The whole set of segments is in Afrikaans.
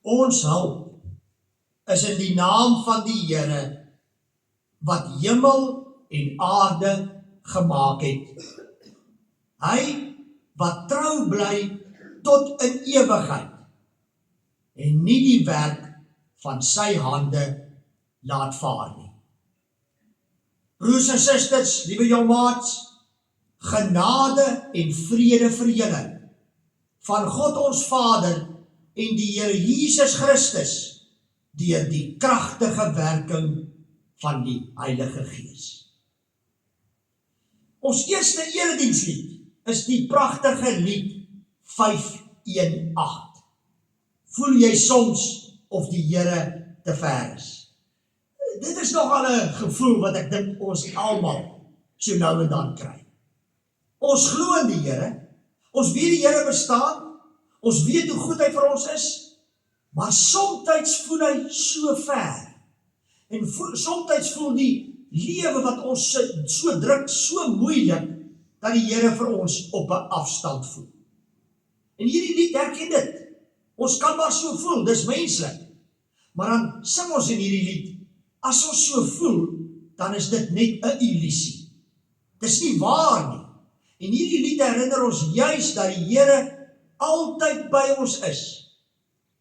Ons hulp is in die naam van die Here, wat hemel en aarde gemaak het. Hy wat trou bly tot in ewigheid en nie die werk van sy hande laat vaar nie. Broers en susters, liewe jongmaats, genade en vrede vir julle van God ons Vader en die Here Jesus Christus deur die kragtige werking van die Heilige Gees. Ons eerste eredienslied is die pragtige lied 518. Voel jy soms of die Here te ver is? Dit is nogal 'n gevoel wat ek dink ons almal so nou en dan kry. Ons glo in die Here, ons weet die Here bestaan, ons weet hoe goed hy vir ons is, maar soms voel hy so ver. En soms voel die lewe wat ons so druk, so moeilik, dat die Here vir ons op 'n afstand voel. En hierdie lied herken dit. Ons kan maar so voel, dis menslik. Maar dan sing ons in hierdie lied, as ons so voel, dan is dit net 'n illusie. Dis nie waar nie. En hierdie lied herinner ons juis dat die Here altyd by ons is,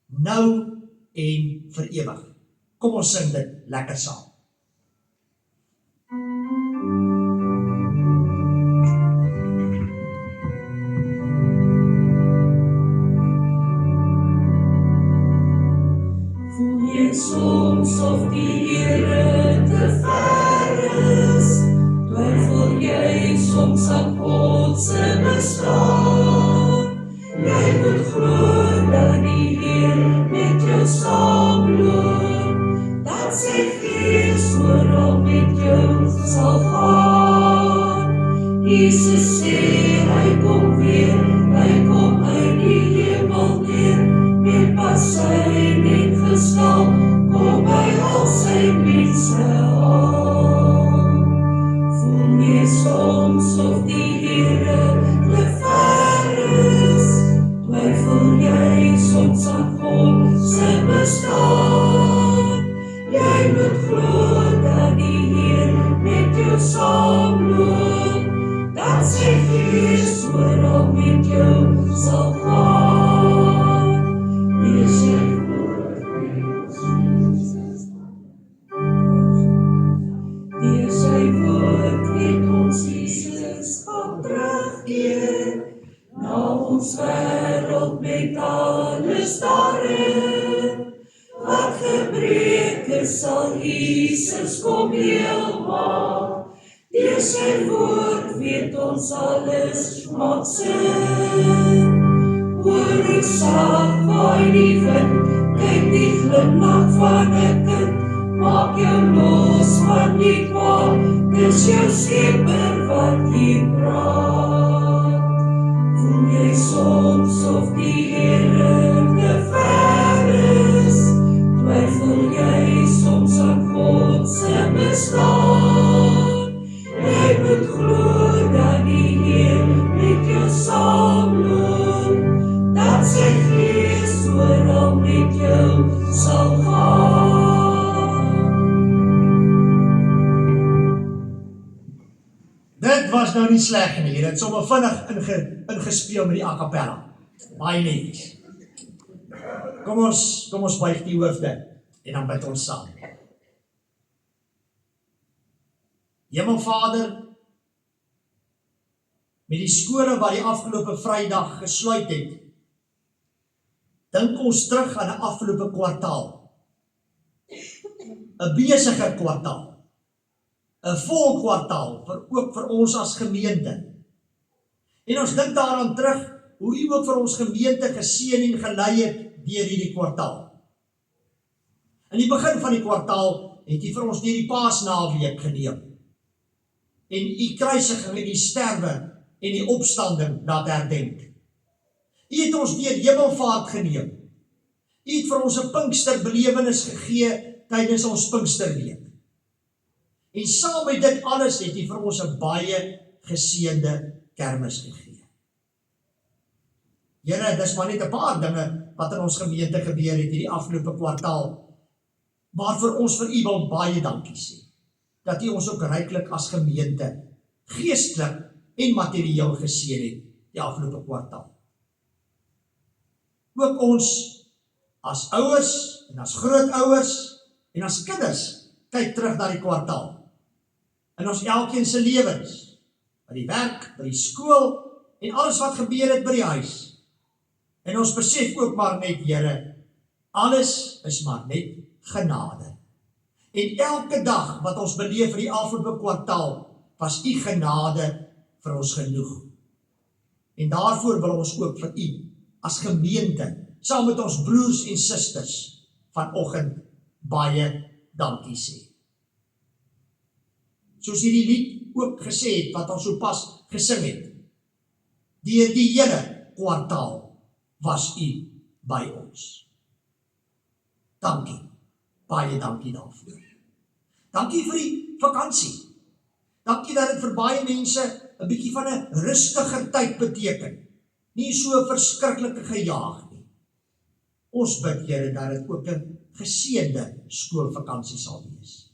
nou en vir ewig. Kom ons sing dit lekker saam. Voel jy soms of die Here te ver is? Twyfel jy soms aan God se bestaan? Jy moet glo dat die Here met jou saamloop, dat sy Gees oral met jou sal gaan. Jesus sê hy kom weer, hy kom uit die hemel neer, met bassyn en gestal, kom hy al sy mense aan. Voel jy soms of die Here te ver is? Twyfel jy soms aan God se bestaan? Jy moet glo dat die Here met jou saamloop, dat sy Gees oral met jou sal gaan. Lees jy woord met Jesus. Deur sy woord weet ons Jesus gaan terugkeer na ons wêreld met alles daarin. Wat gebreek is, sal Jesus kom heel maak. Deur sy woord weet ons alles maak sin. Hoor hoe sag waai die wind, kyk die glimlach van 'n kind. Maak jou los van die kwaad, dis jou Skepper wat hier praat. Voel jy soms of die Here te ver is? Twyfel jy soms aan God se bestaan? Jy moet glo dat die Here met jou saamloop, dat sy Gees oral met jou sal gaan. Dit was nou nie sleg nie, dit sommer vinnig ingespeel met die a cappella. Baie netjies. Kom ons buig die hoofde en dan bid ons saam. Hemelvader, met die skole wat die afgelope Vrydag gesluit het, dink ons terug aan 'n afgelope kwartaal. 'n Besige kwartaal. 'n Vol kwartaal, ook vir ons as gemeente. En ons dink daaraan terug, hoe U ook vir ons gemeente geseën en gelei het deur hierdie kwartaal. In die begin van die kwartaal het U vir ons deur die Paasnaweek geneem. En U kruisiging en die sterwe en die opstanding laat herdenk. U het ons deur Hemelvaart geneem. U het vir ons 'n Pinksterbelewenis gegee tydens ons Pinksterweek. En saam met dit alles het U vir ons 'n baie geseënde Kersfees gegee. Here, dis maar net 'n paar dinge wat in ons gemeente gebeur het hierdie afgelope kwartaal, waarvoor ons vir u wil baie dankie sê, dat u ons ook ryklik as gemeente, geestelik en materieel geseën het die afgelope kwartaal. Ook ons as ouers en as grootouers en as kinders kyk terug na die kwartaal. In ons elkeen se lewens, by die werk, by die skool en alles wat gebeur het by die huis. En ons besef ook maar net, Here, alles is maar net genade. En elke dag wat ons beleef vir die afgelope kwartaal, was u genade vir ons genoeg. En daarvoor wil ons ook vir u as gemeente, saam met ons broers en susters, vanoggend baie dankie sê. Soos hierdie lied ook gesê het, wat ons sopas gesing het, deur die hele kwartaal was u by ons. Dankie, baie dankie daarvoor. Dankie vir die vakansie. Dankie dat dit vir baie mense 'n bietjie van 'n rustiger tyd beteken. Nie so verskriklike gejaag nie. Ons bid, Here, dat dit ook 'n geseënde skoolvakansie sal wees.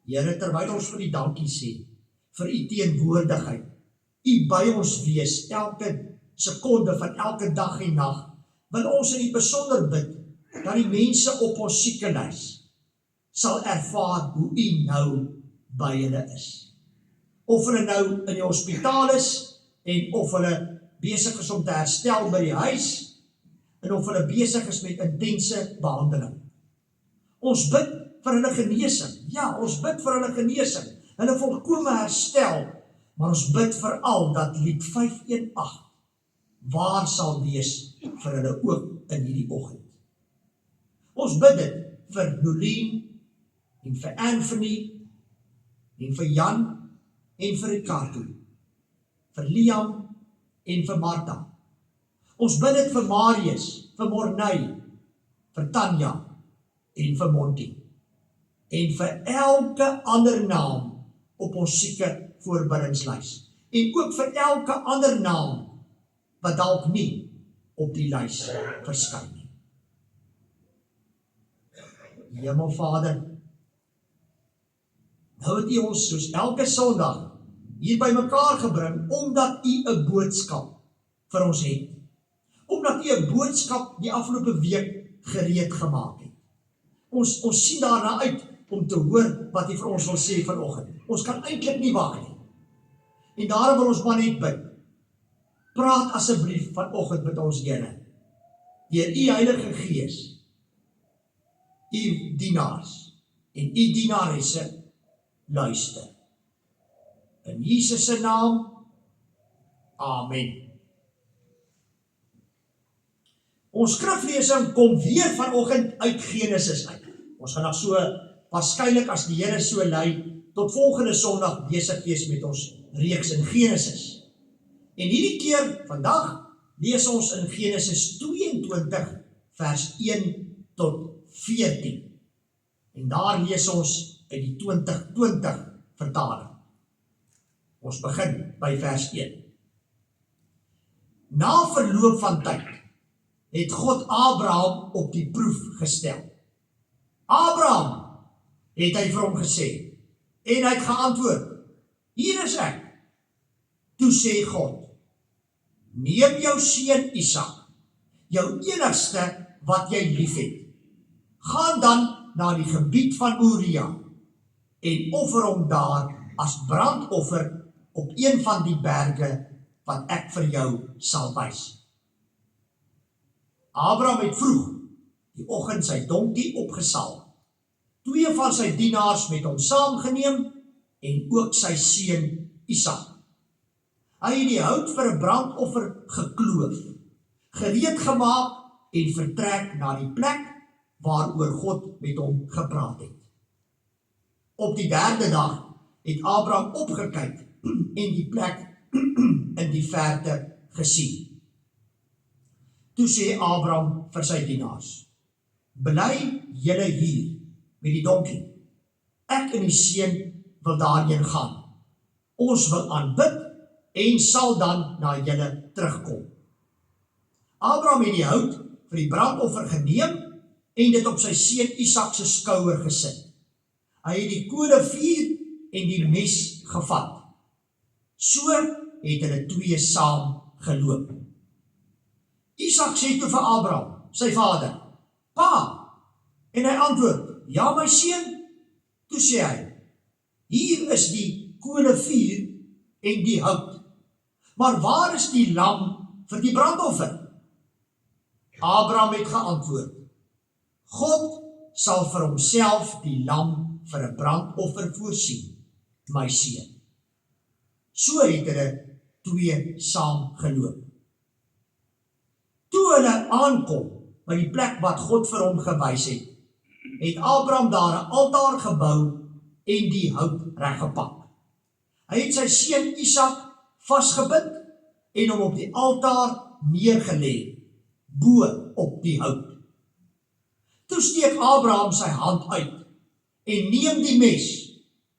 Here, terwyl ons vir die dankie sê, vir u teenwoordigheid, u by ons wees, elke sekonde van elke dag en nag, wil ons in die besonder bid, dat die mense op ons siekenhuis sal ervaar hoe u nou by hulle is. Of hulle nou in die hospitaal is, en of hulle besig is om te herstel by die huis, en of hulle besig is met intense behandeling. Ons bid vir hulle genesing. Ja, ons bid vir hulle genesing, hulle volkome herstel, maar ons bid veral dat lied 518 waar sal wees vir hulle ook in hierdie oggend. Ons bid dit vir Nolien, en vir Anthony, en vir Jan, en vir Ricardo, vir Liam, en vir Martha. Ons bid dit vir Marius, vir Morney, vir Tanya, en vir Monty, en vir elke ander naam op ons sieke voorbiddingslys, en ook vir elke ander naam wat dalk nie op die lys verskyn nie. Hemelvader, nou het u ons soos elke Sondag hier by mekaar gebring, omdat u 'n boodskap vir ons het. Omdat u 'n boodskap die afgelope week gereed gemaak het. Ons sien daarna uit om te hoor wat u vir ons wil sê vanoggend. Ons kan eintlik nie wag nie. En daarom wil ons maar net bid. Praat asseblief vanoggend met ons, Here, deur u Heilige Gees, u dienaars en u dienaresse luister. In Jesus se naam, amen. Ons skriflesing kom weer vanoggend uit Genesis uit. Ons gaan nog so, waarskynlik as die Here so lei, tot volgende Sondag besig wees met ons reeks in Genesis. En hierdie keer, vandag, lees ons in Genesis 22, vers 1 tot 14. En daar lees ons uit die 2020 vertaling. Ons begin by vers 1. Na verloop van tyd, het God Abraham op die proef gestel. Abraham, het hy vir hom gesê, en hy het geantwoord, hier is ek. Toe sê God, neem jou seun Isak, jou enigste wat jy liefhet, gaan dan na die gebied van Moria, en offer hom daar as brandoffer op een van die berge wat ek vir jou sal wys. Abraham het vroeg die oggend sy donkie opgesaal, 2 van sy dienaars met hom saamgeneem en ook sy seun Isak. Hy het die hout vir 'n brandoffer gekloof, gereed gemaak en vertrek na die plek waaroor God met hom gepraat het. Op die 3de dag het Abraham opgekyk en die plek in die verte gesien. Toe sê Abraham vir sy dienaars, bly julle hier met die donkie. Ek en die seun wil daarheen gaan. Ons wil aanbid en sal dan na julle terugkom. Abraham het die hout vir die brandoffer geneem en dit op sy seun Isak se skouer gesit. Hy het die kolevuur en die mes gevat. So het hulle twee saam geloop. Isak sê toe vir Abraham, sy vader, Pa, en hy antwoord, ja my seun. Toe sê hy, hier is die kolevuur en die hout, maar waar is die lam vir die brandoffer? Abraham het geantwoord, God sal vir homself die lam vir 'n brandoffer voorsien, my seun. So het hulle twee saam geloop. Toe hulle aankom by die plek wat God vir hom gewys het Abraham daar 'n altaar gebou en die hout reggepak. Hy het sy seun Isak vasgebind en hom op die altaar neergelê, bo op die hout. Toe steek Abraham sy hand uit en neem die mes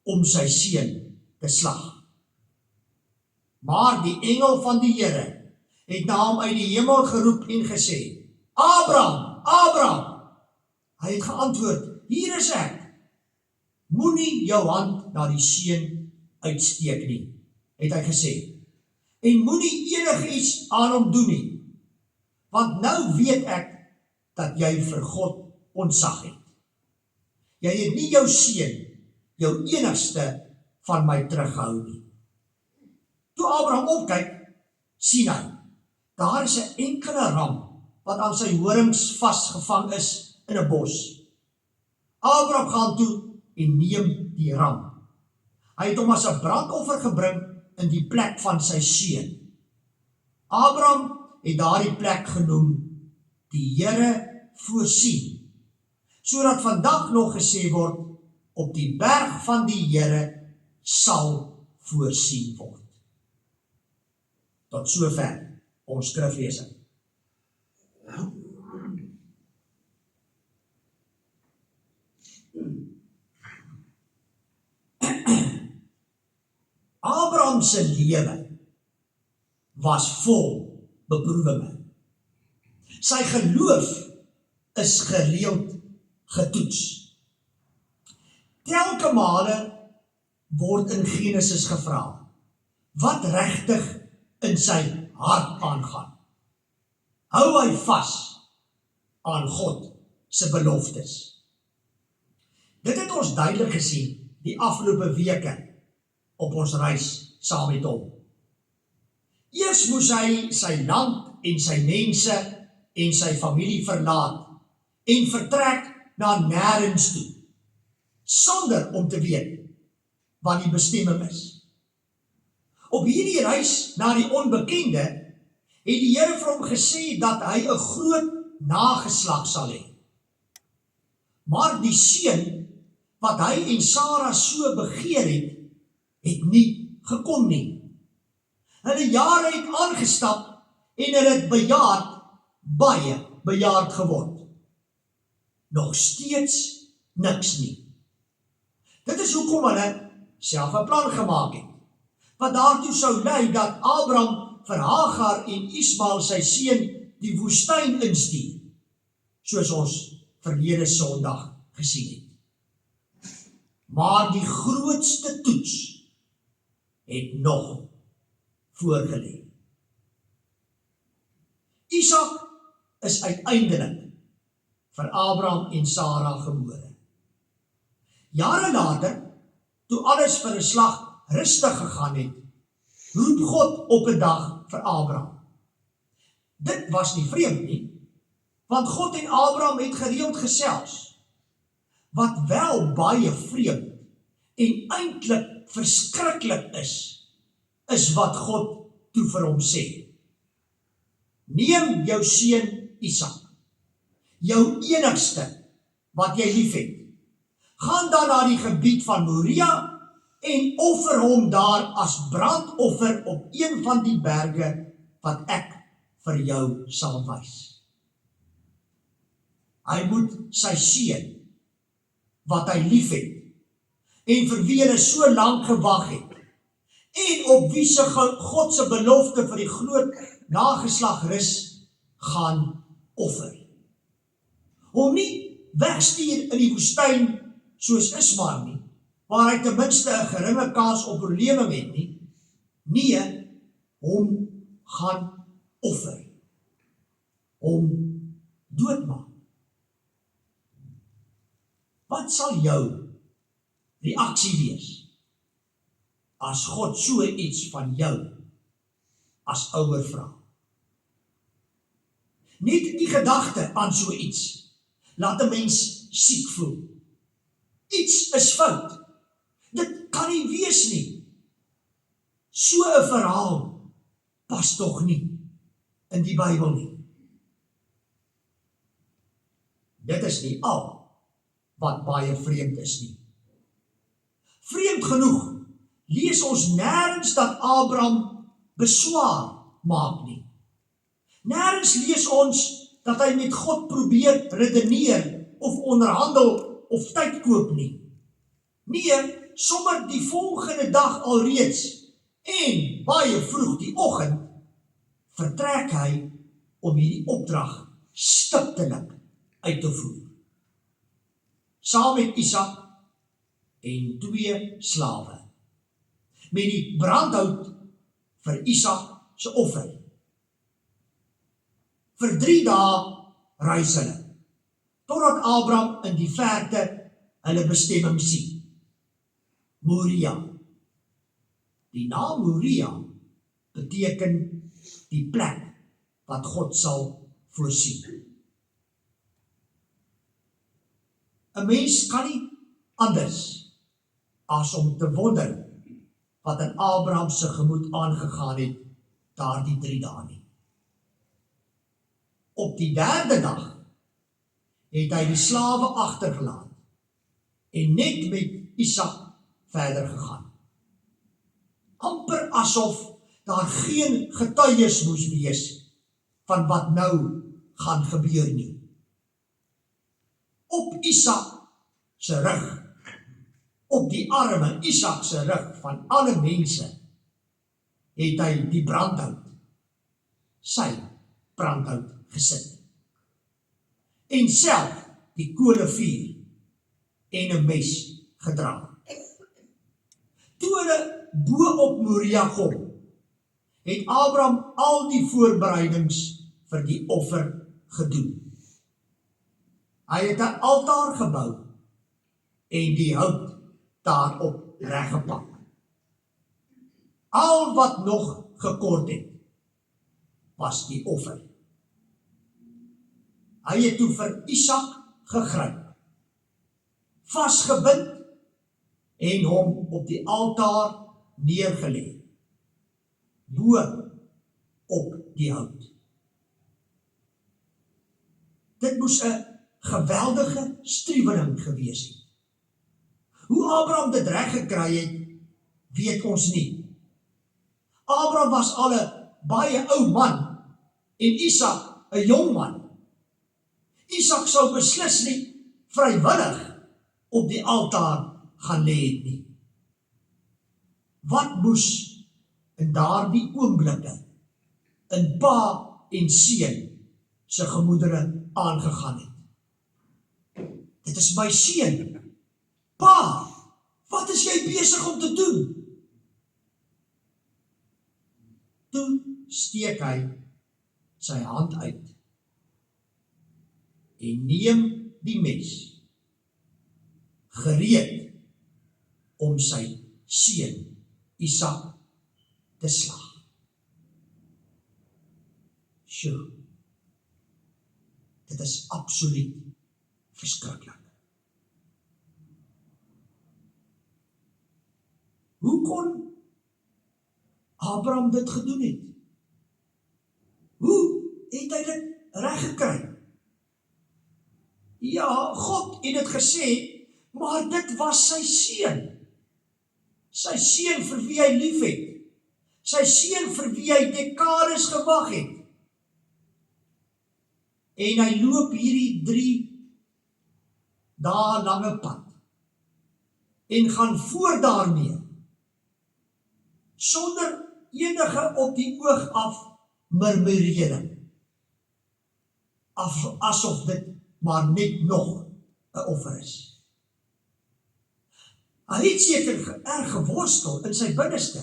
om sy seun te slag. Maar die engel van die Here het na hom uit die hemel geroep en gesê, Abraham, Abraham! Hy het geantwoord, hier is ek. Moenie jou hand na die seun uitsteek nie, het hy gesê. En moenie enige iets aan hom doen nie, want nou weet ek dat jy vir God ontzag het. Jy het nie jou seun, jou enigste, van my teruggehou nie. Toe Abraham opkyk, sien hy, daar is 'n enkele ram wat aan sy horings vasgevang is in 'n bos. Abraham gaan toe en neem die ram. Hy het hom as 'n brandoffer gebring in die plek van sy seun. Abraham het daardie plek genoem, die Here voorsien, sodat vandag nog gesê word, op die berg van die Here sal voorsien word. Tot sover ons skriflesing. Abraham se lewe was vol beproewinge. Sy geloof is gereeld getoets. Telke male word in Genesis gevra, wat regtig in sy hart aangaan. Hou hy vas aan God se beloftes. Dit het ons duidelik gesien die afgelope weke op ons reis saam met hom. Eers moes hy sy land en sy mense en sy familie verlaat en vertrek na nêrens toe, sonder om te weet wat die bestemming is. Op hierdie reis na die onbekende het die Here vir hom gesê dat hy 'n groot nageslag sal hê. Maar die seun wat hy en Sara so begeer het nie gekom nie. Hulle jare het aangestap en hulle het bejaard, baie bejaard geword. Nog steeds niks nie. Dit is hoekom hulle self 'n plan gemaak het, wat daartoe sou lei dat Abraham vir Hagar en Ismael sy seun die woestyn instuur, soos ons verlede Sondag gesien het. Maar die grootste toets het nog voorgelê. Isak is uiteindelik vir Abraham en Sara gebore. Jare later, toe alles vir 'n slag rustig gegaan het, roep God op 'n dag vir Abraham. Dit was nie vreemd nie, want God en Abraham het gereeld gesels. Wat wel baie vreemd en eintlik verskriklik is wat God toe vir hom sê. Neem jou seun Isak, jou enigste wat jy liefhet. Gaan dan na die gebied van Moria en offer hom daar as brandoffer op een van die berge wat ek vir jou sal wys. Hy moet sy seun wat hy liefhet en vir wie hulle so lank gewag het en op wie se God se belofte vir die groot nageslag rus, gaan offer. Hom nie wegstuur in die woestyn soos Ismael nie, waar hy ten minste 'n geringe kans op oorlewing het nie. Nee, hom gaan offer. Hom doodmaak. Wat sal jou reaksie wees as God so iets van jou as ouer vra? Net die gedagte aan so iets laat 'n mens siek voel. Iets is fout. Dit kan nie wees nie. So 'n verhaal pas tog nie in die Bybel nie. Dit is nie al wat baie vreemd is nie. Vreemd genoeg lees ons nêrens dat Abraham beswaar maak nie. Nêrens lees ons dat hy met God probeer redeneer of onderhandel of tyd koop nie. Nee, sommer die volgende dag alreeds en baie vroeg die oggend vertrek hy om hierdie opdrag stiptelik uit te voer. Saam met Isak en 2 slawe. Met die brandhout vir Isak se offer. Vir 3 dae reis hulle, totdat Abraham in die verte hulle bestemming sien. Moria. Die naam Moria beteken die plek wat God sal voorsien. 'n Mens kan nie anders as om te wonder wat in Abraham se gemoed aangegaan het daardie 3 dae nie. Op die 3de dag het hy die slawe agtergelaat en net met Isak verder gegaan. Amper asof daar geen getuies moes wees van wat nou gaan gebeur nie. Op Isak se rug, op die arme Isak se rug van alle mense, het hy die brandhout, sy brandhout gesit. En self die kolevuur en 'n mes gedra. Toe hulle bo op Moria kom, het Abraham al die voorbereidings vir die offer gedoen. Hy het 'n altaar gebou en die hout daarop reggepak. Al wat nog gekort het, was die offer. Hy het toe vir Isak gegryp, vasgebind en hom op die altaar neergelê, bo op die hout. Dit moes 'n geweldige striweling gewees het. Hoe Abraham dit reg gekry het, weet ons nie. Abraham was al 'n baie ou man en Isak 'n jong man. Isak sou beslis nie vrywillig op die altaar gaan lê het nie. Wat moes in daardie oomblikke in pa en seun se gemoedere aangegaan het? Dit is my seun. Pa, wat is jy besig om te doen? Toe steek hy sy hand uit en neem die mes, gereed om sy seun Isak te slag. Sjoe, dit is absoluut verskriklik. Hoe kon Abraham dit gedoen het? Hoe het hy dit reg gekry? Ja, God het dit gesê, maar dit was sy seun. Sy seun vir wie hy lief het. Sy seun vir wie hy dekades gewag het. En hy loop hierdie 3 dae lange pad en gaan voort daarmee, sonder enige op die oog af murmurering. asof dit maar net nog 'n offer is. Hy het seker erg geworstel in sy binneste,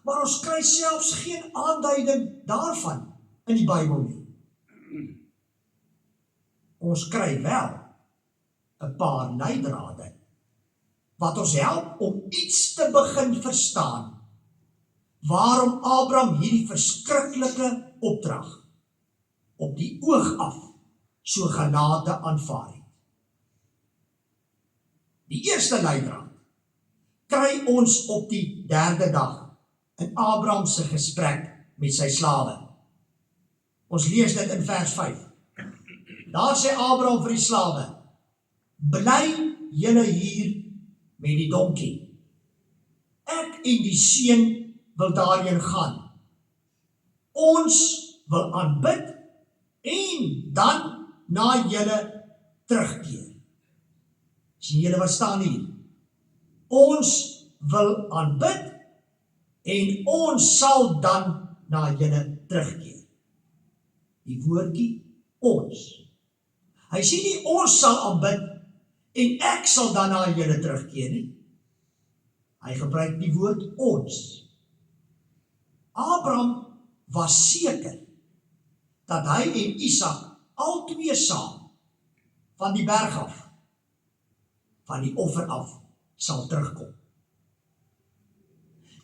maar ons kry selfs geen aanduiding daarvan in die Bybel nie. Ons kry wel 'n paar leidrade wat ons help om iets te begin verstaan waarom Abraham hierdie verskriklike opdrag op die oog af so genade aanvaar het. Die eerste leidraad kry ons op die 3de dag in Abraham se gesprek met sy slawe. Ons lees dit in vers 5. Daar sê Abraham vir die slawe: "Bly julle hier met die donkie. Ek en die seun wil daarheen gaan. Ons wil aanbid en dan na julle terugkeer." Sien julle wat staan hier? Ons wil aanbid en ons sal dan na julle terugkeer. Die woordjie ons. Hy sê nie ons sal aanbid en ek sal dan na julle terugkeer nie. Hy gebruik die woord ons. Abraham was seker dat hy en Isak albei saam van die berg af, van die offer af, sal terugkom.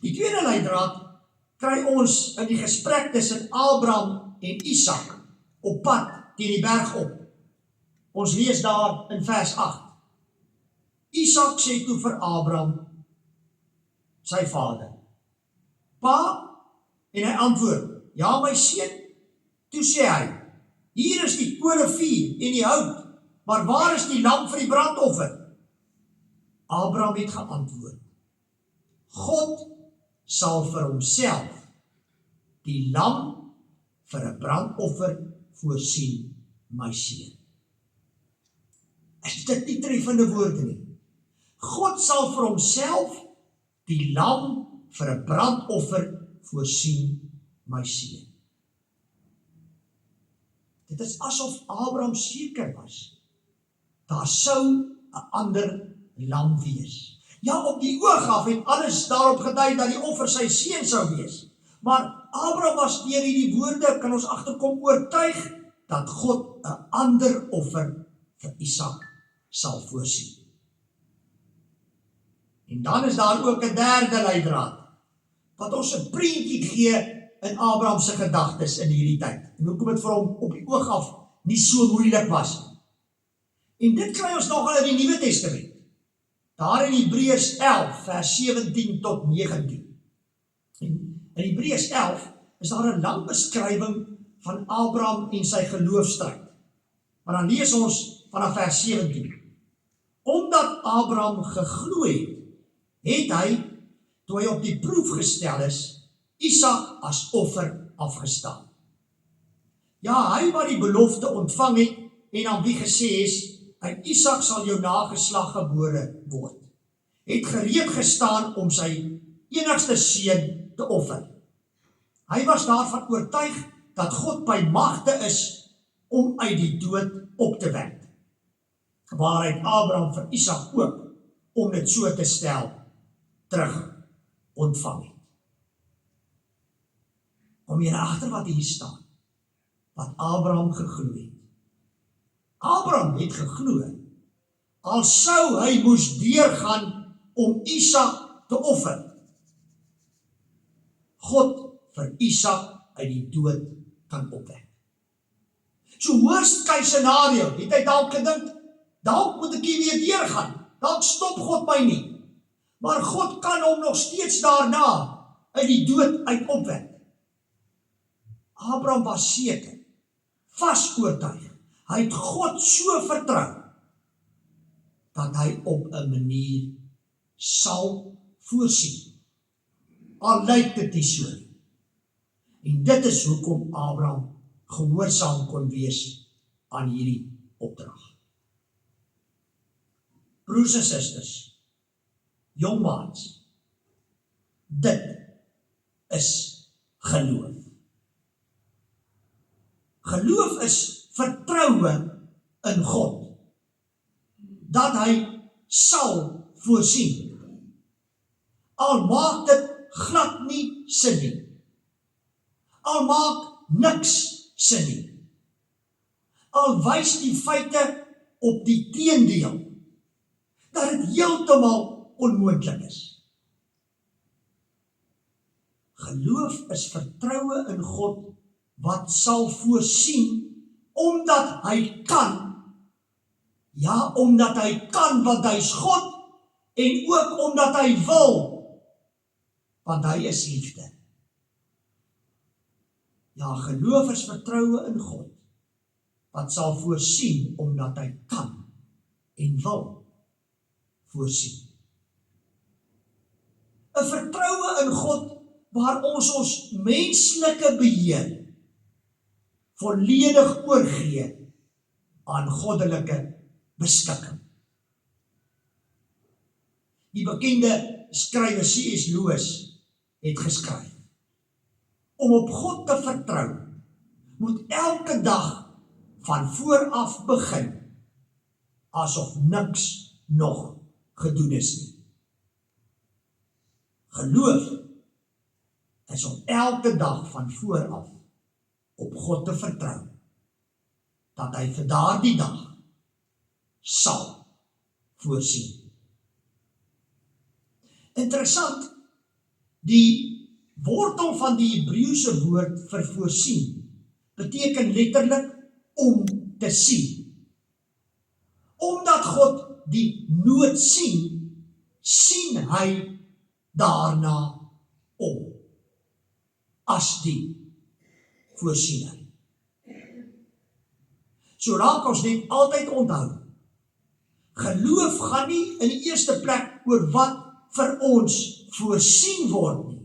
Die tweede leidraad kry ons in die gesprek tussen Abraham en Isak op pad teen die berg op. Ons lees daar in vers 8. Isak sê toe vir Abraham, sy vader: "Pa," en hy antwoord: "Ja, my seun." Toe sê hy: "Hier is die kolevuur en die hout, maar waar is die lam vir die brandoffer?" Abraham het geantwoord: "God sal vir homself die lam vir 'n brandoffer voorsien, my seun." Is dit nie treffende woorde nie? God sal vir homself die lam vir 'n brandoffer voorsien, my seun. Dit is asof Abraham seker was, daar sou 'n ander lam wees. Ja, op die oog af het alles daarop gedui dat die offer sy seun sou wees. Maar Abraham was deur hierdie woorde, kan ons agterkom, oortuig dat God 'n ander offer vir Isak sal voorsien. En dan is daar ook 'n derde leidraad, wat ons 'n prentjie gee in Abraham se gedagtes in hierdie tyd. En hoekom dit vir hom op die oog af nie so moeilik was nie. En dit kry ons nogal in die Nuwe Testament. Daar in Hebreërs 11 vers 17 tot 19. En in Hebreërs 11 is daar 'n lang beskrywing van Abraham en sy geloofstryd. Maar dan lees ons vanaf vers 17. Omdat Abraham geglo het hy, toe hy op die proef gestel is, Isak as offer afgestaan. Ja, hy wat die belofte ontvang het en aan wie gesê is, uit Isak sal jou nageslag gebore word, het gereed gestaan om sy enigste seun te offer. Hy was daarvan oortuig dat God by magte is om uit die dood op te wek, waaruit Abraham vir Isak ook, om dit so te stel, terug ontvang het. Kom jy agter wat hier staan? Wat Abraham geglo het. Abraham het geglo, al sou hy moes deurgaan om Isak te offer, God vir Isak uit die dood kan opwek. So worst case scenario, het hy dalk gedink, dalk moet ek hier weer deurgaan, dalk stop God my nie, maar God kan hom nog steeds daarna uit die dood uit opwek. Abraham was seker, vas oortuig, hy het God so vertrou, dat hy op 'n manier sal voorsien. Al lyk dit nie so nie. En dit is hoekom Abraham gehoorsaam kon wees aan hierdie opdrag. Broers en susters, jongmaats, dit is geloof. Geloof is vertroue in God, dat hy sal voorsien. Al maak dit glad nie sin nie. Al maak niks sin nie. Al wys die feite op die teendeel, dat dit heeltemal onmoontlik is. Geloof is vertroue in God wat sal voorsien, omdat hy kan. Ja, omdat hy kan, want hy is God, en ook omdat hy wil, want hy is liefde. Ja, geloof is vertroue in God, wat sal voorsien, omdat hy kan en wil voorsien. 'n Vertroue in God, waar ons menslike beheer volledig oorgee aan goddelike beskikking. Die bekende skrywer C.S. Lewis het geskryf: om op God te vertrou, moet elke dag van vooraf begin, asof niks nog gedoen is nie. Geloof is om elke dag van vooraf op God te vertrou, dat hy vir daardie dag sal voorsien. Interessant, die wortel van die Hebreëse woord vir voorsien beteken letterlik om te sien. Omdat God die nood sien, sien hy daarna om as die voorsiener. So raak ons net altyd onthou, geloof gaan nie in die eerste plek oor wat vir ons voorsien word nie,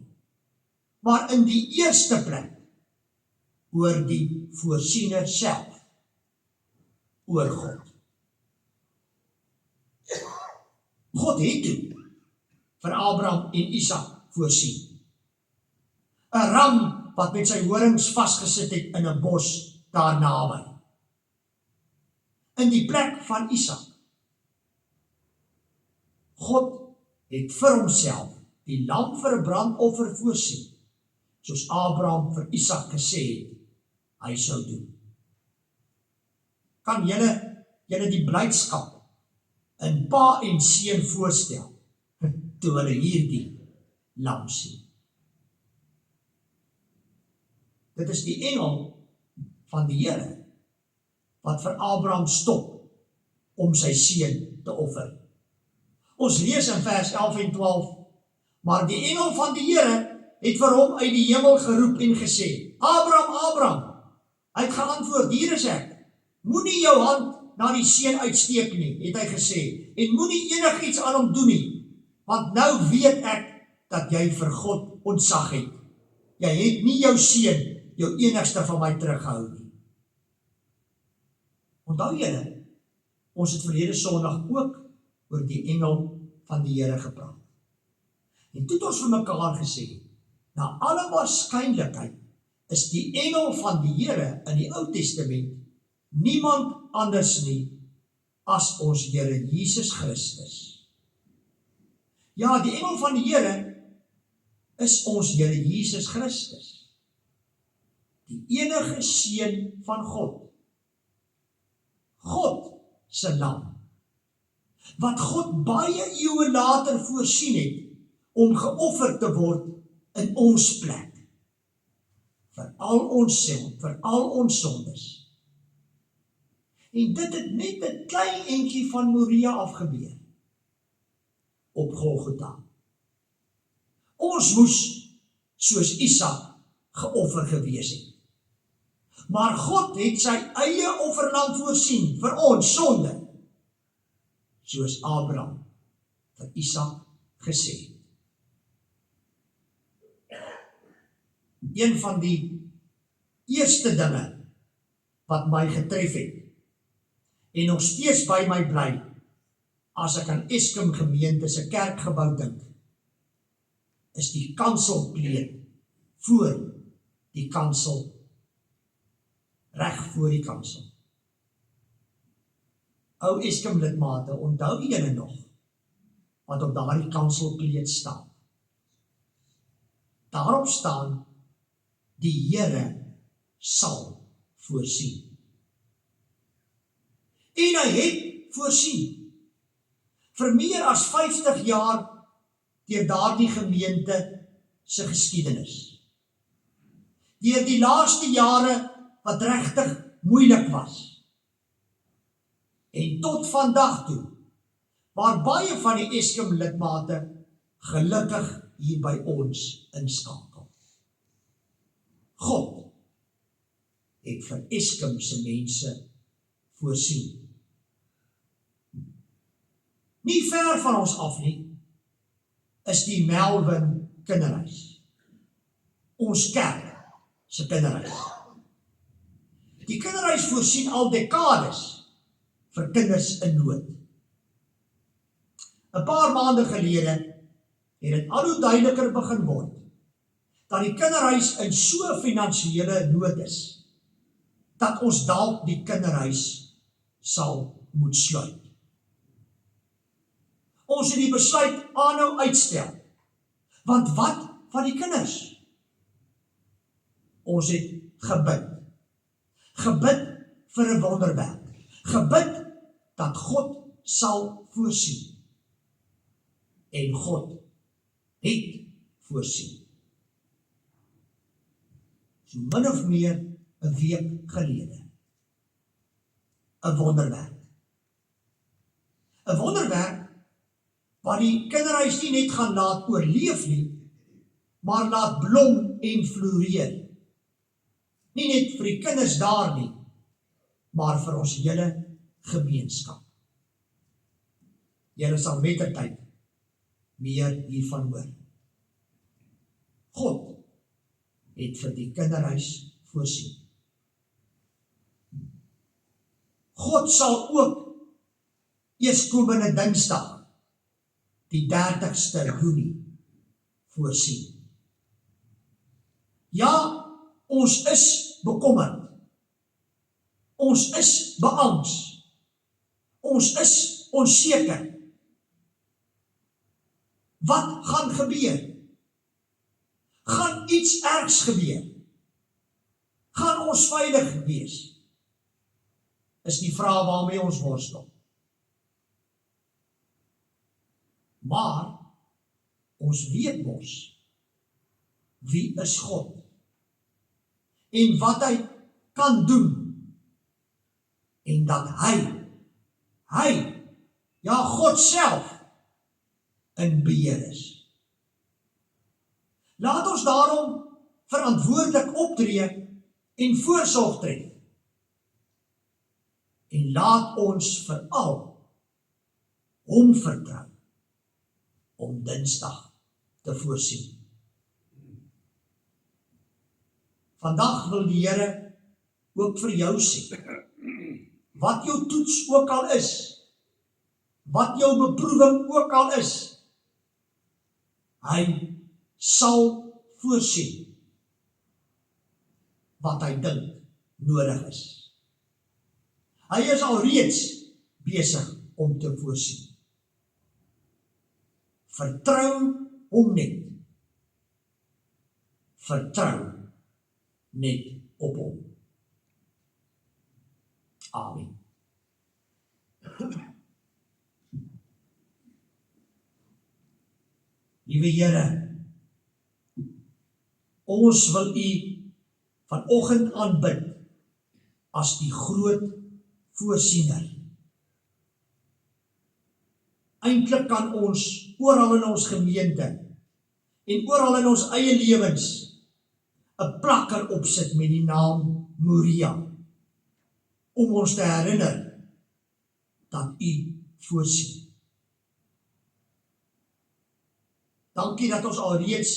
maar in die eerste plek oor die voorsiener self, oor God. God het toe vir Abraham en Isak voorsien. 'n ram wat met sy horings vasgesit het in 'n bos daar naby, in die plek van Isak. God het vir homself die lam vir 'n brandoffer voorsien, soos Abraham vir Isak gesê het, hy sou doen. Kan julle die blydskap in pa en seun voorstel, toe hulle hierdie lam sien? Dit is die engel van die Here, wat vir Abraham stop, om sy seun te offer. Ons lees in vers 11 en 12, maar die engel van die Here het vir hom uit die hemel geroep en gesê, Abraham, Abraham, hy het geantwoord, hier is ek, moenie jou hand na die seun uitsteek nie, het hy gesê, en moenie enigiets aan hom doen nie, want nou weet ek, dat jy vir God ontzag het. Jy het nie jou seun, jou enigste van my teruggehou nie. Onthou julle, ons het verlede Sondag ook oor die engel van die Here gepraat. En toe het ons vir mekaar gesê, na alle waarskynlikheid is die engel van die Here in die Ou Testament niemand anders nie as ons Here Jesus Christus. Ja, die engel van die Here is ons Here Jesus Christus, die enige seun van God. God se lam, wat God baie eeue later voorsien het, om geoffer te word in ons plek, vir al ons sondes. En dit het net 'n klein entjie van Moria afgebeur, op Golgotha. Ons moes, soos Isak, geoffer gewees het. Maar God het sy eie offerlam voorsien vir ons sonde, soos Abraham vir Isak gesê het. Een van die eerste dinge wat my getref het, en nog steeds by my bly, as ek aan Eskom gemeente se kerkgebou dink, is die kanselkleed voor die kanselraam. reg voor die kansel. Ou Eskom lidmate, onthou julle nog wat op daardie kanselkleed staan? Daarop staan, die Here sal voorsien. En hy het voorsien. Vir meer as 50 jaar deur daardie gemeente se geskiedenis. Deur die laaste jare wat regtig moeilik was. En tot vandag toe, waar baie van die Eskom lidmate gelukkig hier by ons inskakel. God het vir Eskom se mense voorsien. Nie ver van ons af nie, is die Melvin kinderhuis. Ons kerk se kinderhuis. Die kinderhuis voorsien al dekades vir kinders in nood. 'n Paar maande gelede het dit al hoe duideliker begin word dat die kinderhuis in so finansiële nood is, dat ons dalk die kinderhuis sal moet sluit. Ons het die besluit aanhou uitstel, want wat van die kinders? Ons het gebid vir 'n wonderwerk, gebid dat God sal voorsien. En God het voorsien. So min of meer 'n week gelede. 'n wonderwerk. 'n Wonderwerk wat die kinderhuis nie net gaan laat oorleef nie, maar laat blom en floreer. Nie net vir die kinders daar nie, maar vir ons hele gemeenskap. Julle sal mettertyd meer hiervan hoor. God het vir die kinderhuis voorsien. God sal ook eerskomende Dinsdag, die 30ste Junie, voorsien. Ja, ons is bekommerd. Ons is beangs. Ons is onseker. Wat gaan gebeur? Gaan iets ergs gebeur? Gaan ons veilig wees? Is die vraag waarmee ons worstel. Maar ons weet mos, wie is God? En wat hy kan doen? En dat hy, ja God self, in beheer is. Laat ons daarom verantwoordelik optree en voorsorg tref. En laat ons veral hom vertrou om Dinsdag te voorsien. Vandag wil die Here ook vir jou sê, wat jou toets ook al is, wat jou beproewing ook al is, hy sal voorsien wat hy dink nodig is. Hy is alreeds besig om te voorsien. Vertrou hom net. Vertrou net op hom. Amen. Liewe Here, ons wil U vanoggend aanbid as die groot voorsiener. Eintlik kan ons oral in ons gemeente en oral in ons eie lewens 'n plakker opsit met die naam Moria, om ons te herinner dat U voorsien. Dankie dat ons alreeds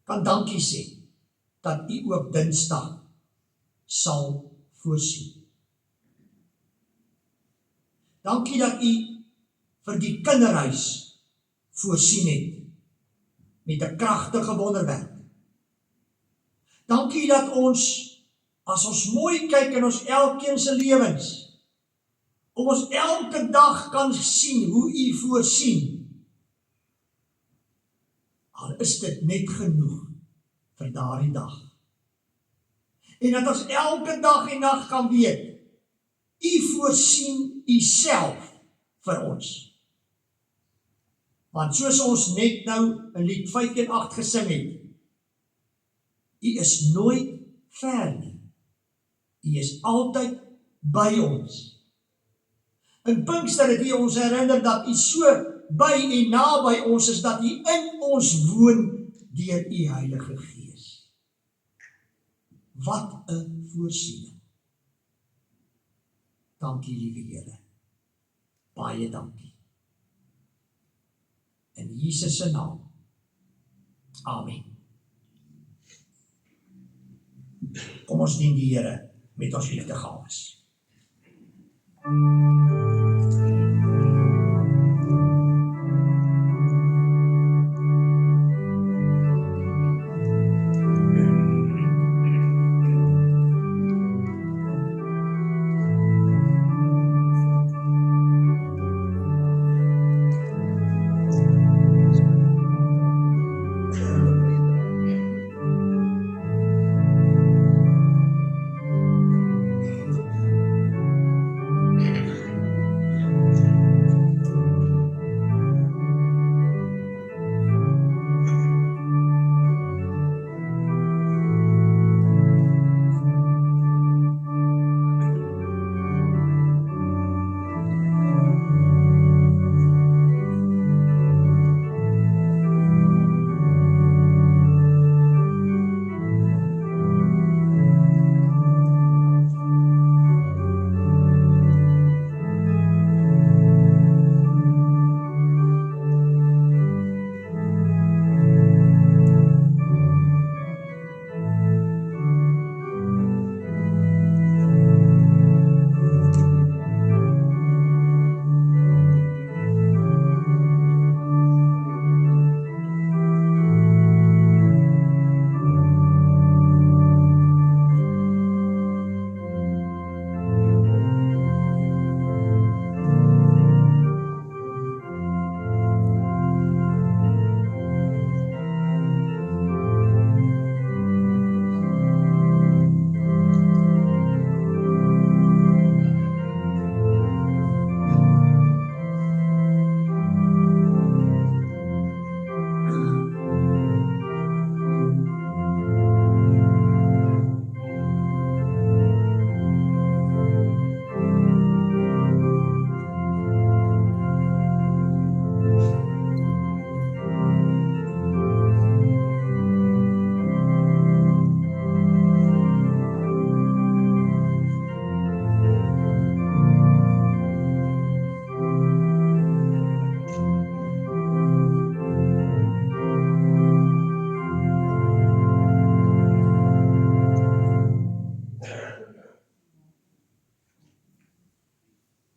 kan dankie sê dat U ook Dinsdag sal voorsien. Dankie dat U vir die kinderhuis voorsien het met 'n kragtige wonderwerk. Dankie dat ons as ons mooi kyk in ons elkeen se lewens, om ons elke dag kan sien hoe U voorsien, al is dit net genoeg vir daardie dag. En dat ons elke dag en nag kan weet, U voorsien U self vir ons. Want soos ons net nou in lied 5:8 gesing het, U is nooit ver nie. U is altyd by ons. In Pinkster het U ons herinner dat U so by en naby ons is, dat U in ons woon deur U Heilige Gees. Wat 'n voorsiening. Dankie, liewe Here. Baie dankie. In Jesus se naam. Amen. Kom ons dien die Here met ons liefdegawes.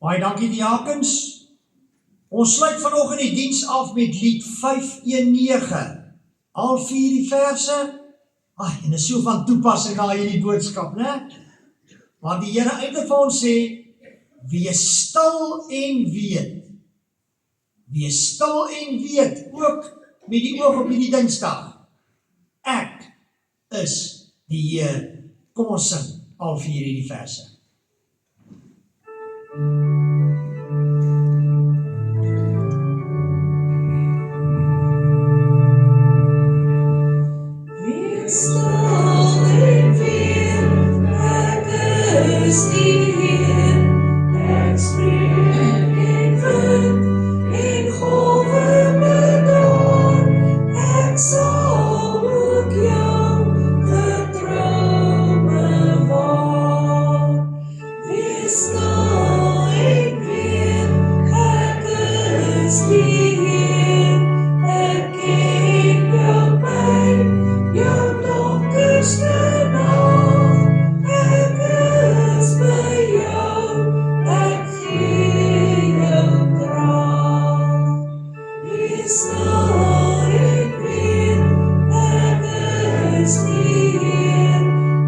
Baie dankie diakens. Ons sluit vanoggend die diens af met lied 519. Al 4 die verse. En is so van toepassing na hierdie boodskap, né? Want die Here eintlik vir ons sê, wees stil en weet. Wees stil en weet, ook met die oog op hierdie Dinsdag. Ek is die Heer. Kom ons sing al 4 hierdie verse.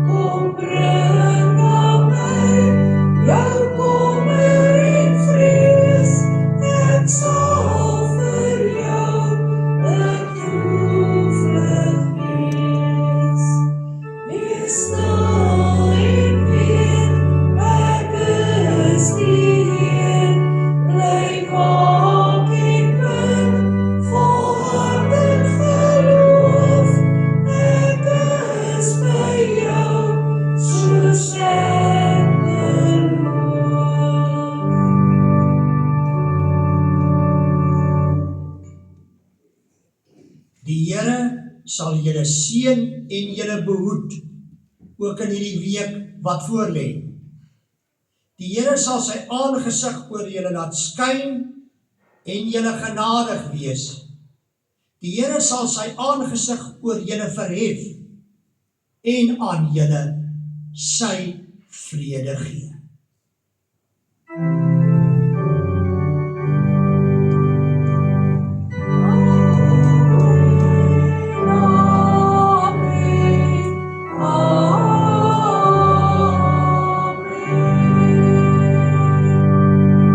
Kom bring Die Here sal julle seën en julle behoed, ook in hierdie week wat voorlê. Die Here sal sy aangesig oor julle laat skyn en julle genadig wees. Die Here sal sy aangesig oor julle verhef en aan julle sy vrede gee.